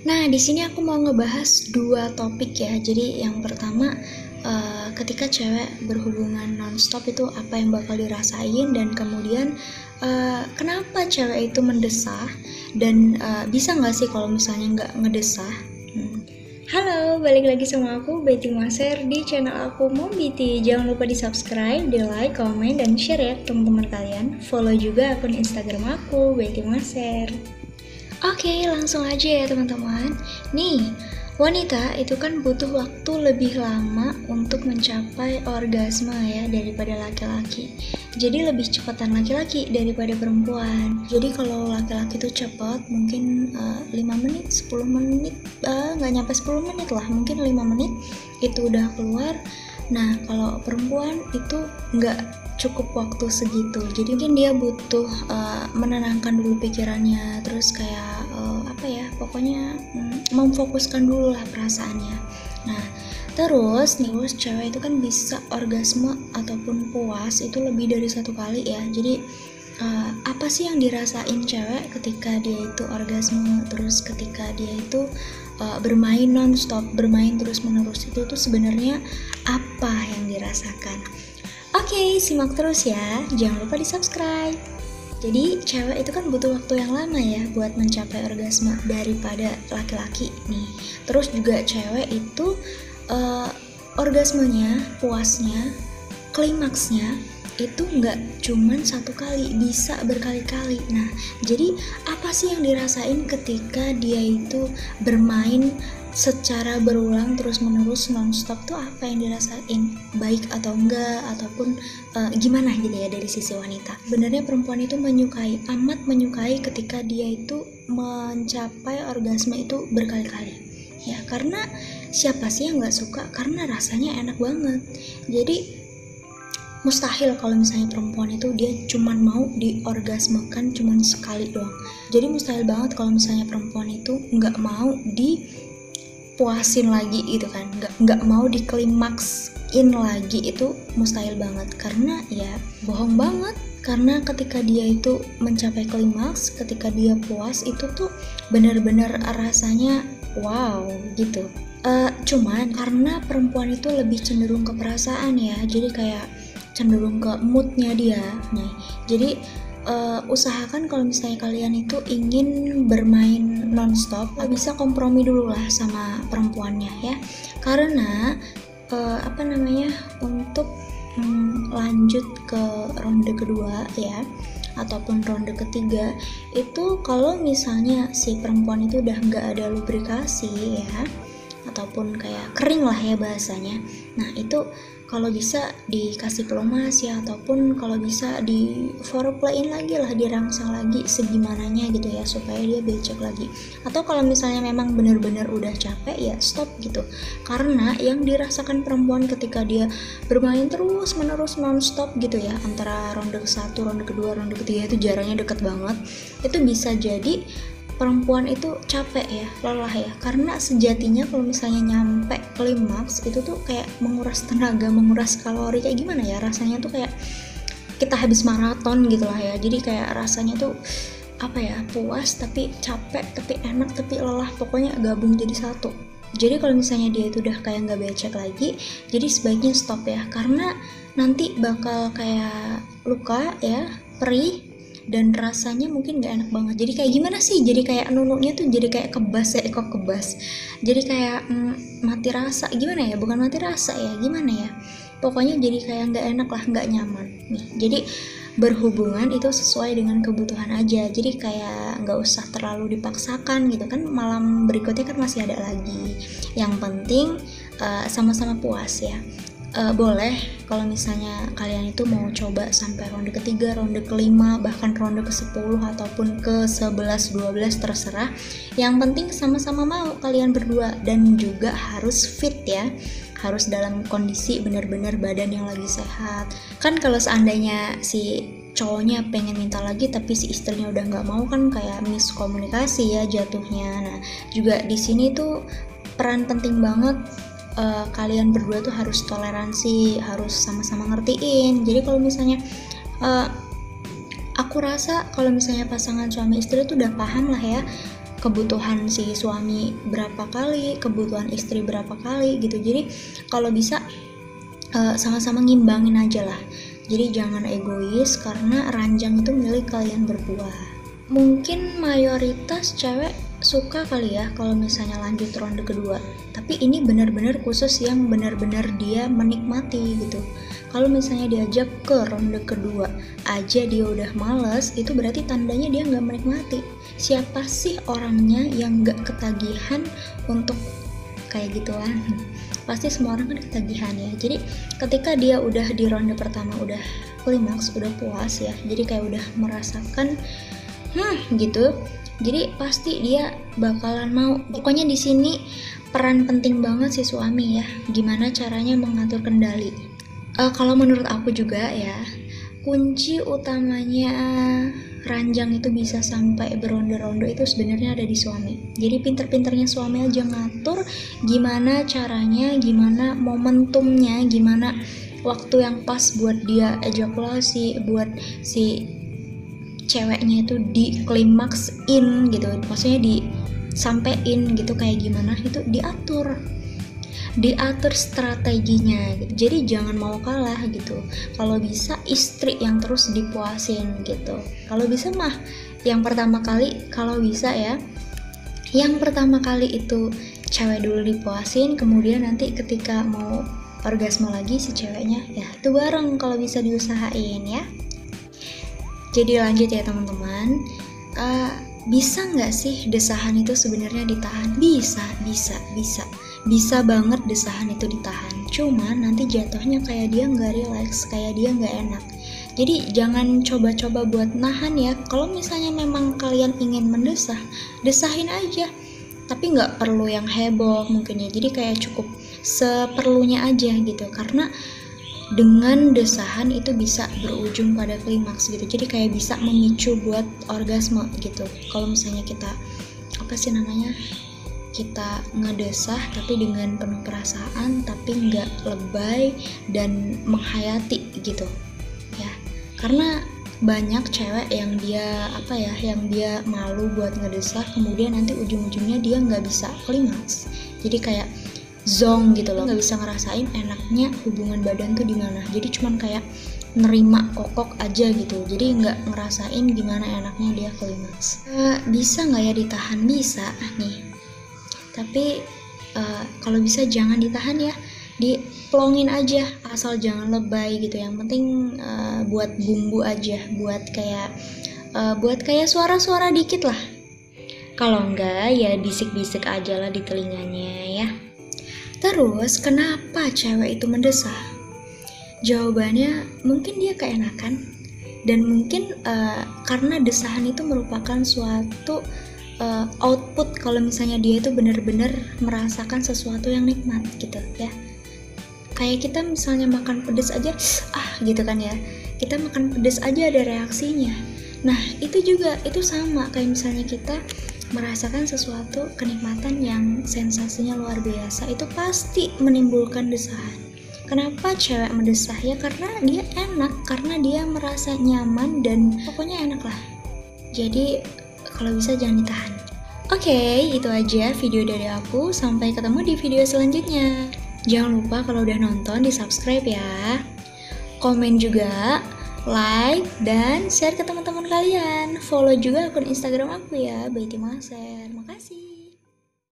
Nah, di sini aku mau ngebahas dua topik ya. Jadi yang pertama, ketika cewek berhubungan nonstop itu apa yang bakal dirasain, dan kemudian kenapa cewek itu mendesah, dan bisa nggak sih kalau misalnya nggak ngedesah. Halo, balik lagi sama aku Betty Maser di channel aku Mombiti. Jangan lupa di subscribe, di like, komen, dan share ya teman-teman kalian. Follow juga akun Instagram aku Betty Maser. Oke, langsung aja ya teman-teman. Nih, wanita itu kan butuh waktu lebih lama untuk mencapai orgasme ya daripada laki-laki. Jadi lebih cepatan laki-laki daripada perempuan. Jadi kalau laki-laki itu cepat, mungkin 5 menit, 10 menit, nggak nyampe 10 menit lah, mungkin 5 menit itu udah keluar. Nah, kalau perempuan itu nggak cukup waktu segitu, jadi mungkin dia butuh menenangkan dulu pikirannya, terus kayak pokoknya memfokuskan dulu lah perasaannya. Nah, terus cewek itu kan bisa orgasme ataupun puas itu lebih dari satu kali ya. Jadi apa sih yang dirasain cewek ketika dia itu orgasme, terus ketika dia itu bermain nonstop, bermain terus menerus, itu tuh sebenarnya apa yang dirasakan? Oke, simak terus ya, jangan lupa di subscribe. Jadi cewek itu kan butuh waktu yang lama ya buat mencapai orgasme daripada laki-laki nih. Terus juga cewek itu orgasmenya, puasnya, klimaksnya itu nggak cuman satu kali, bisa berkali-kali. Nah, jadi apa sih yang dirasain ketika dia itu bermain secara berulang terus menerus nonstop tuh, apa yang dirasain, baik atau enggak, ataupun gimana gitu ya dari sisi wanita. Sebenarnya perempuan itu amat menyukai ketika dia itu mencapai orgasme itu berkali-kali ya, karena siapa sih yang nggak suka, karena rasanya enak banget. Jadi mustahil kalau misalnya perempuan itu dia cuman mau diorgasmekan cuman sekali doang. Jadi mustahil banget kalau misalnya perempuan itu nggak mau dipuasin lagi gitu kan, nggak mau diklimaksin lagi, itu mustahil banget. Karena ya bohong banget, karena ketika dia itu mencapai klimaks, ketika dia puas, itu tuh benar-benar rasanya wow gitu. Cuman karena perempuan itu lebih cenderung ke perasaan ya, jadi kayak cenderung ke moodnya dia. Nah, jadi usahakan kalau misalnya kalian itu ingin bermain nonstop, bisa kompromi dulu lah sama perempuannya ya. Karena untuk lanjut ke ronde kedua ya, ataupun ronde ketiga, itu kalau misalnya si perempuan itu udah nggak ada lubrikasi ya, ataupun kayak kering lah ya bahasanya. Nah, itu kalau bisa dikasih pelumas ya, ataupun kalau bisa di foreplayin lagi lah, dirangsang lagi segimananya gitu ya, supaya dia becek lagi. Atau kalau misalnya memang benar-benar udah capek ya stop gitu. Karena yang dirasakan perempuan ketika dia bermain terus menerus nonstop gitu ya, antara ronde ke-1, ronde kedua, ronde ketiga itu jaraknya deket banget, itu bisa jadi perempuan itu capek ya, lelah ya. Karena sejatinya kalau misalnya nyampe klimaks itu tuh kayak menguras tenaga, menguras kalori, kayak gimana ya, rasanya tuh kayak kita habis maraton gitu lah ya. Jadi kayak rasanya tuh puas tapi capek, tapi enak, tapi lelah, pokoknya gabung jadi satu. Jadi kalau misalnya dia itu udah kayak nggak becek lagi, jadi sebaiknya stop ya, karena nanti bakal kayak luka ya, perih, dan rasanya mungkin gak enak banget. Jadi kayak gimana sih, jadi kayak nunuknya tuh jadi kayak kebas ya, kebas, jadi kayak mati rasa, gimana ya, bukan mati rasa ya, gimana ya, pokoknya jadi kayak gak enak lah, gak nyaman nih. Jadi berhubungan itu sesuai dengan kebutuhan aja, jadi kayak gak usah terlalu dipaksakan gitu kan, malam berikutnya kan masih ada lagi. Yang penting sama-sama puas ya. Boleh kalau misalnya kalian itu mau coba sampai ronde ketiga, ronde kelima, bahkan ronde ke-10 ataupun ke-11, 12, terserah. Yang penting sama-sama mau kalian berdua, dan juga harus fit ya, harus dalam kondisi benar-benar badan yang lagi sehat. Kan kalau seandainya si cowoknya pengen minta lagi tapi si istrinya udah nggak mau, kan kayak miskomunikasi ya jatuhnya. Nah, juga di sini tuh peran penting banget, kalian berdua tuh harus toleransi, harus sama-sama ngertiin. Jadi kalau misalnya aku rasa kalau misalnya pasangan suami istri tuh udah paham lah ya, kebutuhan si suami berapa kali, kebutuhan istri berapa kali gitu. Jadi kalau bisa sama-sama ngimbangin aja lah. Jadi jangan egois karena ranjang itu milik kalian berdua. Mungkin mayoritas cewek suka kali ya kalau misalnya lanjut ronde kedua, tapi ini benar-benar khusus yang benar-benar dia menikmati gitu. Kalau misalnya diajak ke ronde kedua aja dia udah males, itu berarti tandanya dia nggak menikmati. Siapa sih orangnya yang nggak ketagihan untuk kayak gituan? Pasti semua orang kan ketagihan ya. Jadi ketika dia udah di ronde pertama udah klimaks, udah puas ya, jadi kayak udah merasakan gitu, jadi pasti dia bakalan mau. Pokoknya di sini peran penting banget si suami ya, gimana caranya mengatur kendali. Kalau menurut aku juga ya, kunci utamanya ranjang itu bisa sampai beronde-ronde itu sebenarnya ada di suami. Jadi pinter-pinternya suami aja ngatur gimana caranya, gimana momentumnya, gimana waktu yang pas buat dia ejakulasi, buat si ceweknya itu di klimaks in gitu, maksudnya disampein gitu, kayak gimana itu diatur strateginya gitu. Jadi jangan mau kalah gitu. Kalau bisa istri yang terus dipuasin gitu. Kalau bisa mah yang pertama kali, kalau bisa ya, yang pertama kali itu cewek dulu dipuasin, kemudian nanti ketika mau orgasme lagi si ceweknya ya itu bareng, kalau bisa diusahain ya. Jadi lanjut ya teman-teman. Bisa nggak sih desahan itu sebenarnya ditahan? Bisa banget desahan itu ditahan. Cuman nanti jatuhnya kayak dia nggak relax, kayak dia nggak enak. Jadi jangan coba-coba buat nahan ya. Kalau misalnya memang kalian ingin mendesah, desahin aja. Tapi nggak perlu yang heboh mungkin ya. Jadi kayak cukup seperlunya aja gitu. Karena dengan desahan itu bisa berujung pada klimaks gitu. Jadi kayak bisa memicu buat orgasme gitu. Kalau misalnya kita kita ngedesah tapi dengan penuh perasaan, tapi nggak lebay dan menghayati gitu ya. Karena banyak cewek yang dia malu buat ngedesah, kemudian nanti ujung-ujungnya dia nggak bisa klimaks. Jadi kayak zong gitu loh, nggak bisa ngerasain enaknya hubungan badan tuh di mana. Jadi cuman kayak nerima kokok aja gitu, jadi nggak ngerasain gimana enaknya dia klimaks. Bisa nggak ya ditahan? Bisa nih, tapi kalau bisa jangan ditahan ya, diplongin aja, asal jangan lebay gitu. Yang penting buat bumbu aja, buat kayak suara-suara dikit lah. Kalau enggak ya bisik-bisik aja lah di telinganya ya. Terus kenapa cewek itu mendesah? Jawabannya mungkin dia keenakan, dan mungkin karena desahan itu merupakan suatu output kalau misalnya dia itu benar-benar merasakan sesuatu yang nikmat gitu ya. Kayak kita misalnya makan pedas aja gitu kan ya, kita makan pedas aja ada reaksinya. Nah itu juga, itu sama kayak misalnya kita merasakan sesuatu kenikmatan yang sensasinya luar biasa, itu pasti menimbulkan desahan. Kenapa cewek mendesah? Ya karena dia enak, karena dia merasa nyaman dan pokoknya enak lah. Jadi kalau bisa jangan ditahan. Oke, itu aja video dari aku. Sampai ketemu di video selanjutnya. Jangan lupa kalau udah nonton di subscribe ya. Komen juga, like, dan share ke teman-teman kalian. Follow juga akun Instagram aku ya, Baiti Maser. Makasih.